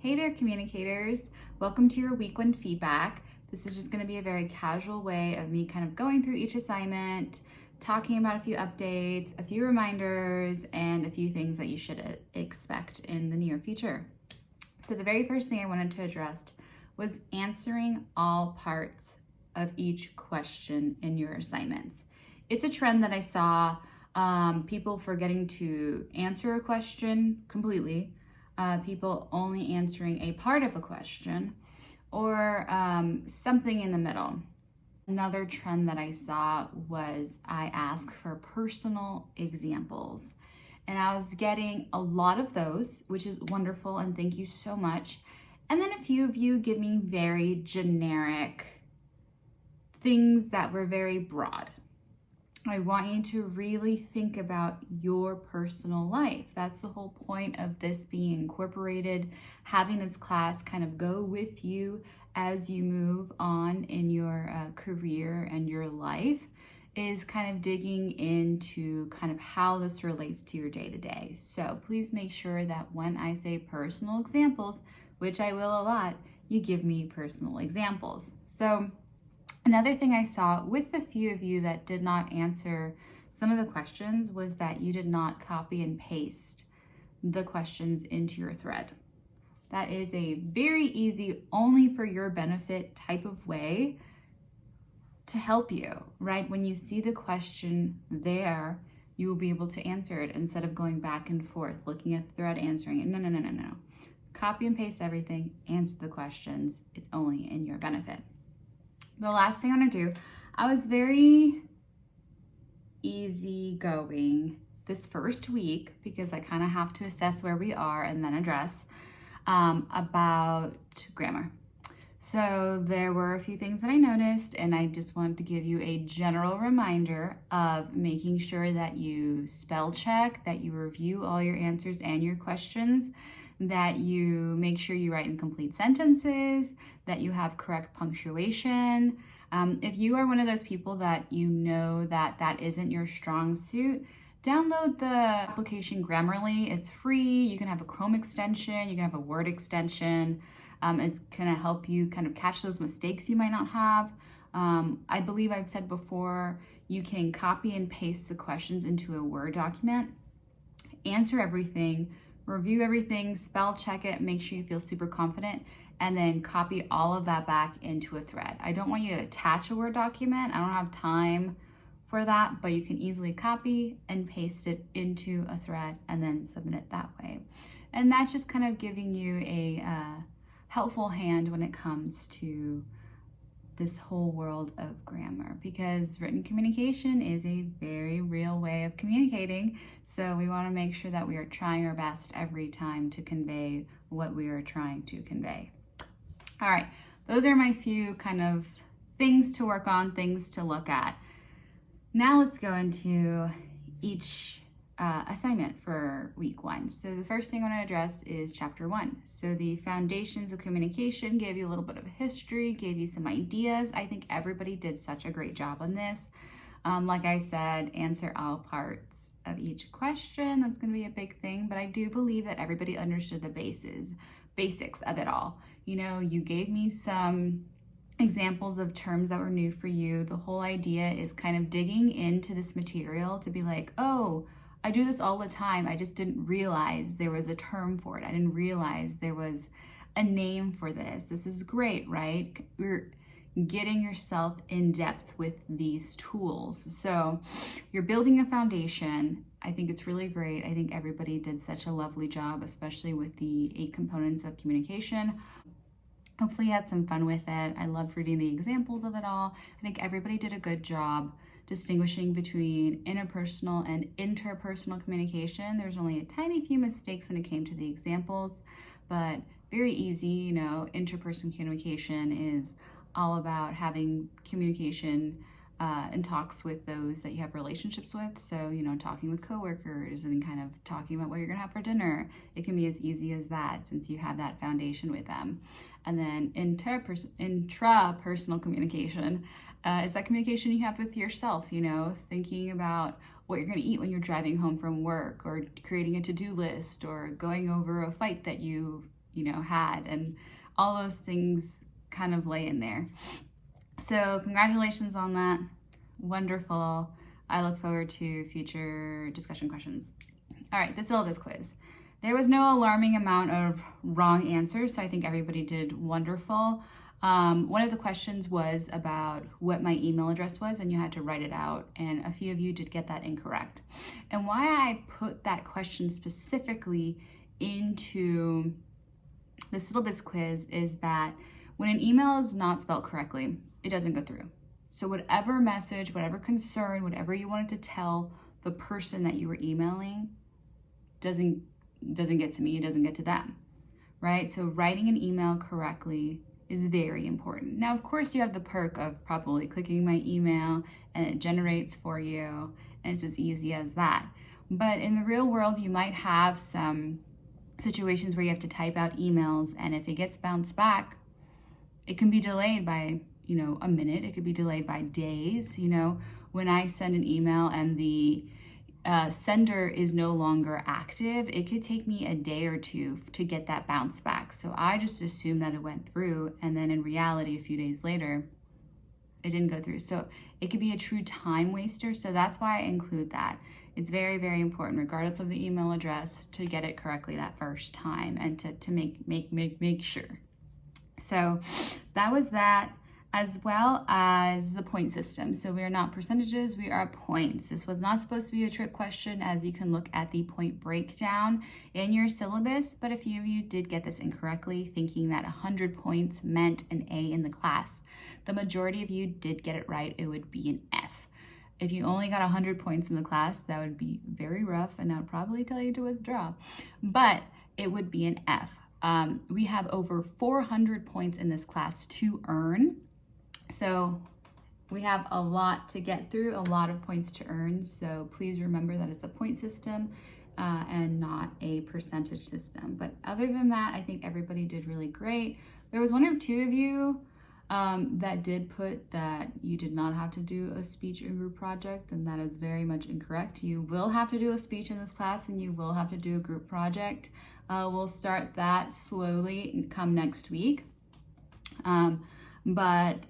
Hey there, communicators. Welcome to your week one feedback. This is just going to be a very casual way of me kind of going through each assignment, talking about a few updates, a few reminders, and a few things that you should expect in the near future. So the very first thing I wanted to address was answering all parts of each question in your assignments. It's a trend that I saw, people forgetting to answer a question completely, people only answering a part of a question, or something in the middle. Another trend that I saw was I asked for personal examples. And I was getting a lot of those, which is wonderful, and thank you so much. And then a few of you give me very generic things that were very broad. I want you to really think about your personal life. That's the whole point of this being incorporated, having this class kind of go with you as you move on in your career and your life, is kind of digging into kind of how this relates to your day-to-day. So please make sure that when I say personal examples, which I will a lot, you give me personal examples. So another thing I saw with the few of you that did not answer some of the questions was that you did not copy and paste the questions into your thread. That is a very easy, only for your benefit type of way to help you, right? When you see the question there, you will be able to answer it instead of going back and forth, looking at the thread, answering it. No. Copy and paste everything, answer the questions. It's only in your benefit. The last thing I want to do, I was very easygoing this first week because I kind of have to assess where we are and then address about grammar. So there were a few things that I noticed, and I just wanted to give you a general reminder of making sure that you spell check, that you review all your answers and your questions, that you make sure you write in complete sentences, that you have correct punctuation. If you are one of those people that you know that that isn't your strong suit, download the application Grammarly. It's free. You can have a Chrome extension, you can have a Word extension. It's going to help you kind of catch those mistakes you might not have. I believe I've said before, you can copy and paste the questions into a Word document, answer everything, review everything, spell check it, make sure you feel super confident, and then copy all of that back into a thread. I don't want you to attach a Word document. I don't have time for that, but you can easily copy and paste it into a thread and then submit it that way. And that's just kind of giving you a helpful hand when it comes to this whole world of grammar, because written communication is a very real way of communicating. So we want to make sure that we are trying our best every time to convey what we are trying to convey. All right, those are my few kind of things to work on, things to look at. Now let's go into each assignment for week one. So the first thing I want to address is chapter 1. So the foundations of communication, gave you a little bit of history, gave you some ideas. I think everybody did such a great job on this. Like I said, answer all parts of each question. That's going to be a big thing, but I do believe that everybody understood the basics of it all. You know, you gave me some examples of terms that were new for you. The whole idea is kind of digging into this material to be like, oh, I do this all the time. I just didn't realize there was a term for it. I didn't realize there was a name for this. This is great, right? You're getting yourself in depth with these tools. So you're building a foundation. I think it's really great. I think everybody did such a lovely job, especially with the 8 components of communication. Hopefully you had some fun with it. I loved reading the examples of it all. I think everybody did a good job distinguishing between interpersonal and interpersonal communication. There's only a tiny few mistakes when it came to the examples, but very easy. You know, interpersonal communication is all about having communication and talks with those that you have relationships with. So, you know, talking with coworkers and kind of talking about what you're gonna have for dinner. It can be as easy as that since you have that foundation with them. And then intrapersonal communication is that communication you have with yourself, you know, thinking about what you're going to eat when you're driving home from work, or creating a to-do list, or going over a fight that you had, and all those things kind of lay in there. So congratulations on that. Wonderful. I look forward to future discussion questions. All right, the syllabus quiz. There was no alarming amount of wrong answers, so I think everybody did wonderful. One of the questions was about what my email address was, and you had to write it out, and a few of you did get that incorrect. And why I put that question specifically into the syllabus quiz is that when an email is not spelled correctly, it doesn't go through. So whatever message, whatever concern, whatever you wanted to tell the person that you were emailing doesn't get to me, it doesn't get to them, right? So writing an email correctly is very important. Now, of course, you have the perk of probably clicking my email and it generates for you, and it's as easy as that. But in the real world, you might have some situations where you have to type out emails, and if it gets bounced back, it can be delayed by, a minute. It could be delayed by days. When I send an email and the sender is no longer active, it could take me a day or two to get that bounce back. So I just assumed that it went through, and then in reality, a few days later, it didn't go through. So it could be a true time waster. So that's why I include that. It's very, very important, regardless of the email address, to get it correctly that first time and to make sure. So that was that, as well as the point system. So we are not percentages, we are points. This was not supposed to be a trick question, as you can look at the point breakdown in your syllabus, but a few of you did get this incorrectly, thinking that 100 points meant an A in the class. The majority of you did get it right. It would be an F. If you only got 100 points in the class, that would be very rough, and I would probably tell you to withdraw, but it would be an F. We have over 400 points in this class to earn. So we have a lot to get through, a lot of points to earn. So please remember that it's a point system and not a percentage system. But other than that, I think everybody did really great. There was one or two of you that did put that you did not have to do a speech or group project, and that is very much incorrect. You will have to do a speech in this class, and you will have to do a group project. We'll start that slowly come next week. But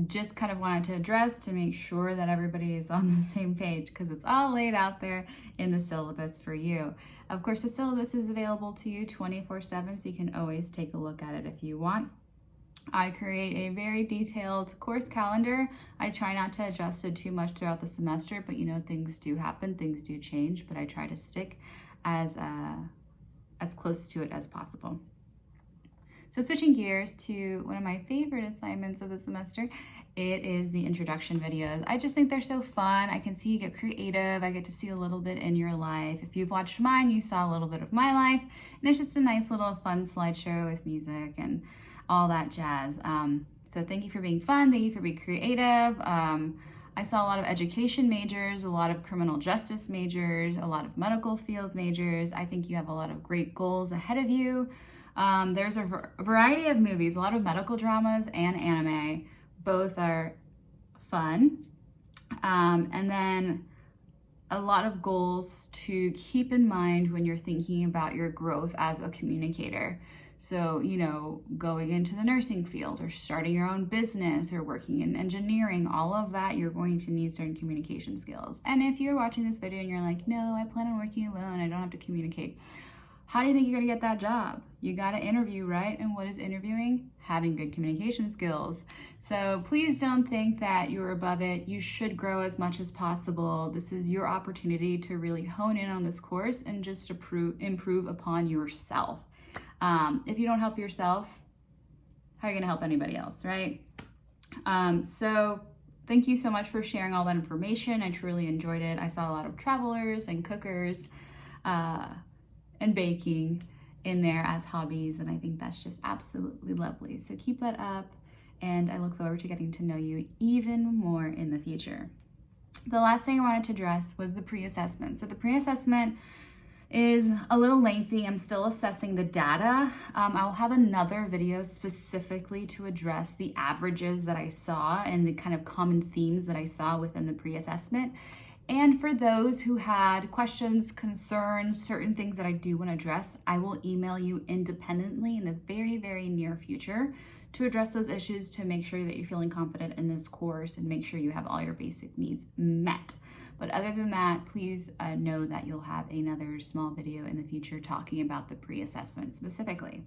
just kind of wanted to address to make sure that everybody is on the same page, because it's all laid out there in the syllabus for you. Of course, the syllabus is available to you 24/7, so you can always take a look at it if you want. I create a very detailed course calendar. I try not to adjust it too much throughout the semester, but things do happen, things do change, but I try to stick as close to it as possible. So switching gears to one of my favorite assignments of the semester, it is the introduction videos. I just think they're so fun. I can see you get creative. I get to see a little bit in your life. If you've watched mine, you saw a little bit of my life, and it's just a nice little fun slideshow with music and all that jazz. So thank you for being fun. Thank you for being creative. I saw a lot of education majors, a lot of criminal justice majors, a lot of medical field majors. I think you have a lot of great goals ahead of you. There's a variety of movies, a lot of medical dramas and anime. Both are fun. And then a lot of goals to keep in mind when you're thinking about your growth as a communicator. So, going into the nursing field or starting your own business or working in engineering, all of that, you're going to need certain communication skills. And if you're watching this video and you're like, no, I plan on working alone, I don't have to communicate. How do you think you're gonna get that job? You gotta interview, right? And what is interviewing? Having good communication skills. So please don't think that you're above it. You should grow as much as possible. This is your opportunity to really hone in on this course and just improve upon yourself. If you don't help yourself, how are you gonna help anybody else, right? So thank you so much for sharing all that information. I truly enjoyed it. I saw a lot of travelers and cookers, and baking in there as hobbies, and I think that's just absolutely lovely. So keep that up, and I look forward to getting to know you even more in the future. The last thing I wanted to address was the pre-assessment. So the pre-assessment is a little lengthy. I'm still assessing the data. I'll have another video specifically to address the averages that I saw and the kind of common themes that I saw within the pre-assessment. And for those who had questions, concerns, certain things that I do want to address, I will email you independently in the very, very near future to address those issues, to make sure that you're feeling confident in this course and make sure you have all your basic needs met. But other than that, please know that you'll have another small video in the future talking about the pre-assessment specifically.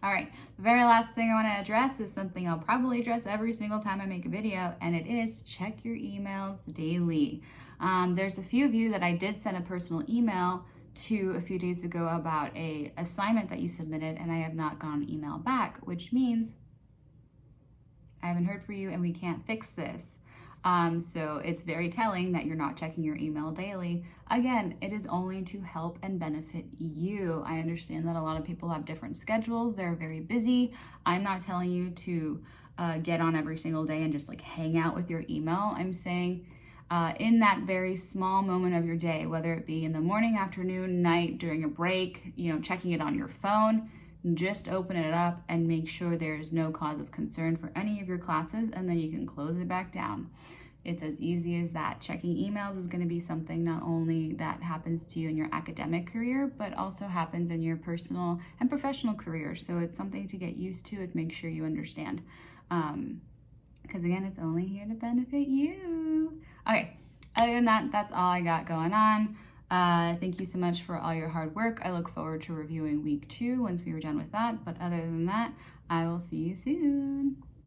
All right, the very last thing I want to address is something I'll probably address every single time I make a video, and it is check your emails daily. There's a few of you that I did send a personal email to a few days ago about a assignment that you submitted, and I have not gotten an email back, which means I haven't heard from you and we can't fix this. So it's very telling that you're not checking your email daily. Again, it is only to help and benefit you. I understand that a lot of people have different schedules. They're very busy. I'm not telling you to get on every single day and just like hang out with your email. I'm saying in that very small moment of your day, whether it be in the morning, afternoon, night, during a break, checking it on your phone, just open it up and make sure there's no cause of concern for any of your classes, and then you can close it back down. It's as easy as that. Checking emails is going to be something not only that happens to you in your academic career, but also happens in your personal and professional career. So it's something to get used to and make sure you understand. Because again, it's only here to benefit you. Okay, other than that, that's all I got going on. Thank you so much for all your hard work. I look forward to reviewing week 2 once we were done with that. But other than that, I will see you soon.